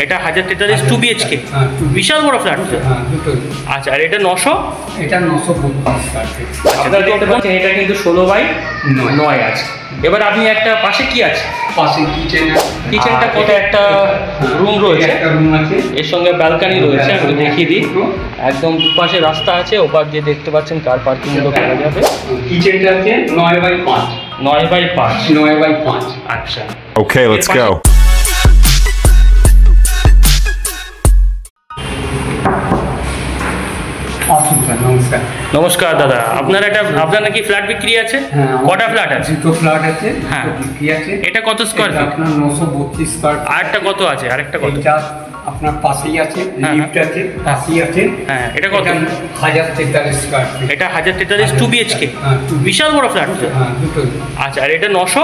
এটা 1043 2 BHK। বিশাল বড় ফ্ল্যাট। হ্যাঁ দুটোই। আচ্ছা, আর এটা 900? এটা 932 স্কয়ার ফিট। আপনারা দেখতে পাচ্ছেন এটা কিন্তু 16/9 আছে। এবার আপনি একটা পাশে কি আছে? পাশে কিচেনটা কত একটা রুম রয়েছে, একটা রুম আছে, এর সঙ্গে ব্যালকনি রয়েছে। আমি দেখিয়ে দিই, একদম দুপাশে রাস্তা আছে, ওপার দিয়ে দেখতে পাচ্ছেন কার পার্কিং গুলো করা যাবে। কিচেনটা আছে 9/5। 9/5। 9/5। আচ্ছা, Okay, let's go. নমস্কার। নমস্কার দাদা, আপনার নাকি ফ্ল্যাট বিক্রি আছে? কটা ফ্ল্যাট আছে? দুটো ফ্ল্যাট আছে, হ্যাঁ বিক্রি আছে। এটা কত স্কয়ার ফিট? আপনার 932 স্কয়ার। আরেকটা কত আছে? আরেকটা কত? এটা আপনার পাশেই আছে, লিফট আছে, পাশেই আছে। হ্যাঁ, এটা কত? 1043 স্কয়ার ফিট। এটা 1043 2 BHK। বিশাল বড় ফ্ল্যাট। হ্যাঁ দুটোই। আচ্ছা, আর এটা 900?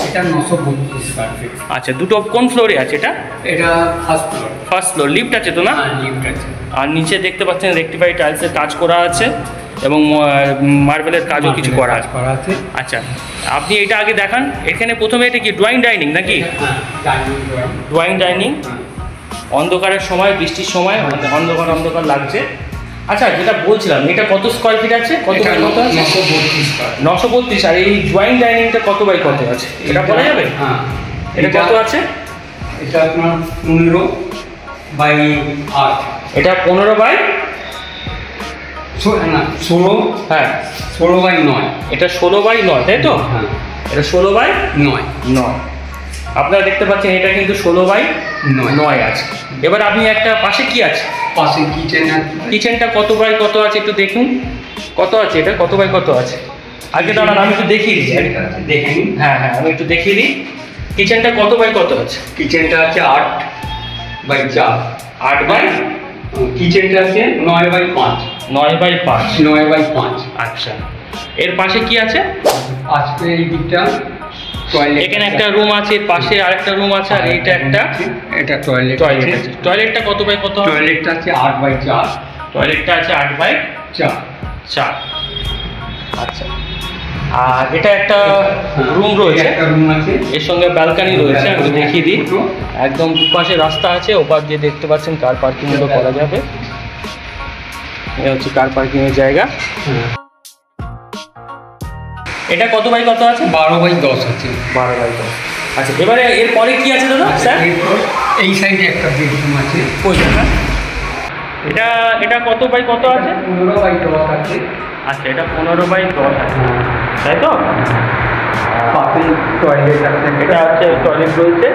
এটা 932 স্কয়ার ফিট। আচ্ছা, দুটো কোন ফ্লোরে আছে এটা? এটা first floor. First floor, lift আছে তো না? হ্যাঁ লিফট আছে। আর নিচে দেখতে পাচ্ছেন রেক্টিফাই টাইলসের কাজ করা আছে এবং মার্বেলের কাজও কিছু করা আছে। আচ্ছা, আপনি এটা আগে দেখান। এখানে প্রথমে এটা কি ড্রয়িং ডাইনিং নাকি? Drawing dining. অন্ধকারের সময়, বৃষ্টির সময় অন্ধকার লাগছে। আচ্ছা, যেটা বলছিলাম, এটা কত স্কয়ার ফিট আছে? কত বাই কত আছে? 932। আর এই ড্রয়িং ডাইনিংটা কত বাই কত আছে এটা বলা যাবে? হ্যাঁ, এটা কত আছে? এটা আপনার 15/8। এটা 15/16। হ্যাঁ, 16/9। এটা 16/9, তাই তো? হ্যাঁ, এটা 16/9। আপনারা দেখতে পাচ্ছেন এটা কিন্তু 16/9 আছে। এবার আপনি একটা পাশে কি আছে? পাশে কিচেন আছে। কিচেনটা কত বাই কত আছে একটু দেখুন। কত আছে এটা? কত বাই কত আছে? আগে দাঁড়ান, আমি একটু দেখিয়ে দিই। দেখেন। হ্যাঁ, আমি একটু দেখিয়ে দিই। কিচেনটা কত বাই কত আছে? কিচেনটা আছে 8/4। 8/? কিচেনটা আছে 9/5। 9/5। 9/5। আচ্ছা, এর পাশে কি আছে? আজকে এই দিকটা টয়লেট। এখানে একটা রুম আছে, এর পাশে আরেকটা রুম আছে, আর এইটা একটা এটা টয়লেট আছে। টয়লেটটা কত বাই কত? টয়লেটটা আছে 8/4। টয়লেটটা আছে 8/4। আচ্ছা, আর এটা একটা রুম রয়েছে, একটা রুম আছে, এর সঙ্গে ব্যালকনি রয়েছে। আমি দেখিয়ে দিই, একদম দুপাশে রাস্তা আছে, ওপার দিয়ে দেখতে পাচ্ছেন কার পার্কিং গুলো করা যাবে। এটা হচ্ছে কার পার্কিং এর জায়গা। এটা কত বাই কত আছে? 12/10 আছে। 12/10। আচ্ছা, এবারে এরপরে কি আছে দাদা? স্যার, এই সাইডে একটা বেডরুম আছে। ওই জায়গা এটা কত বাই কত আছে? 15/10 আছে। আচ্ছা, এটা 15/10 আছে, তাই তো? পাশে টয়লেট আছে। এটা হচ্ছে টয়লেট রয়েছে।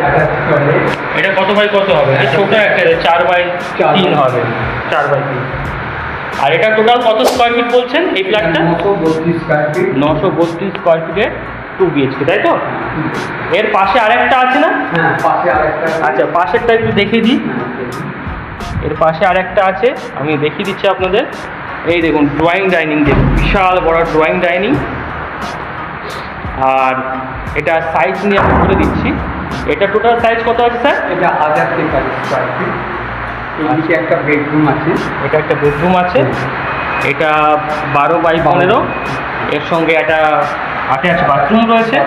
টয়লেট। এটা কত বাই কত হবে? এটা ছোট একটা 4/3 হবে। 4/3। আর এটা টোটাল কত স্কয়ার ফিট বলছেন এই ফ্ল্যাটটা? 932 স্কয়ার ফিট। 932 স্কয়ার ফিটের 2 BHK, তাই তো? এর পাশে আরেকটা আছে না? হ্যাঁ, পাশে আরেকটা। আচ্ছা, পাশেরটা একটু দেখিয়ে দিই। এর পাশে আরেকটা আছে, আমি দেখিয়ে দিচ্ছি আপনাদের। এই দেখুন, ড্রয়িং ডাইনিং, দেখুন বিশাল বড় ড্রয়িং ডাইনিং। আর এটা সাইজ নিয়ে আমি বলে দিচ্ছি। এটা টোটাল সাইজ কত আছে স্যার? এটা 1043 স্কয়ার ফিট। এইদিকে একটা বেডরুম আছে। এটা একটা বেডরুম আছে। এটা 12/15। এর সঙ্গে একটা অ্যাটাচ বাথরুম রয়েছে।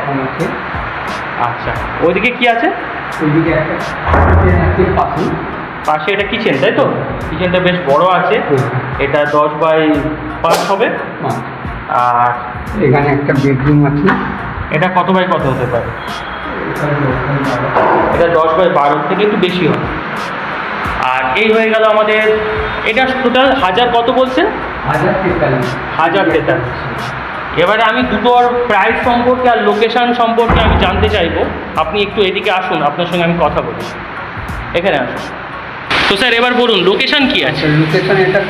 আচ্ছা, ওইদিকে কি আছে? ওইদিকে একটা কিচেন আছে পাশে এটা কিচেন, তাই তো? কিচেনটা বেশ বড় আছে। এটা 10/5 হবে। আর এখানে একটা বেডরুম আছে। এটা কত বাই কত হতে পারে? এটা 10/12 থেকে একটু বেশি হবে। আর এই হয়ে গেল আমাদের। এটা টোটাল 1000 কত বলছেন? 1043। এবারে আমি দুটোর প্রাইস সম্পর্কে আর লোকেশান সম্পর্কে আমি জানতে চাইবো। আপনি একটু এদিকে আসুন, আপনার সঙ্গে আমি কথা বলি। এখানে আসুন তো স্যার। এবার বলুন লোকেশান কি আছে? লোকেশান এটা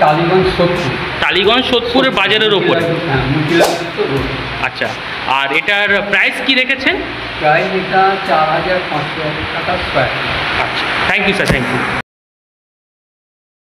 টালিগঞ্জ সোদপুরের বাজারের ওপরে। আচ্ছা, আর এটার প্রাইস কি রেখেছেন? প্রাইস এটা 4,500 টাকা স্কয়ার। আচ্ছা, thank you sir, thank you.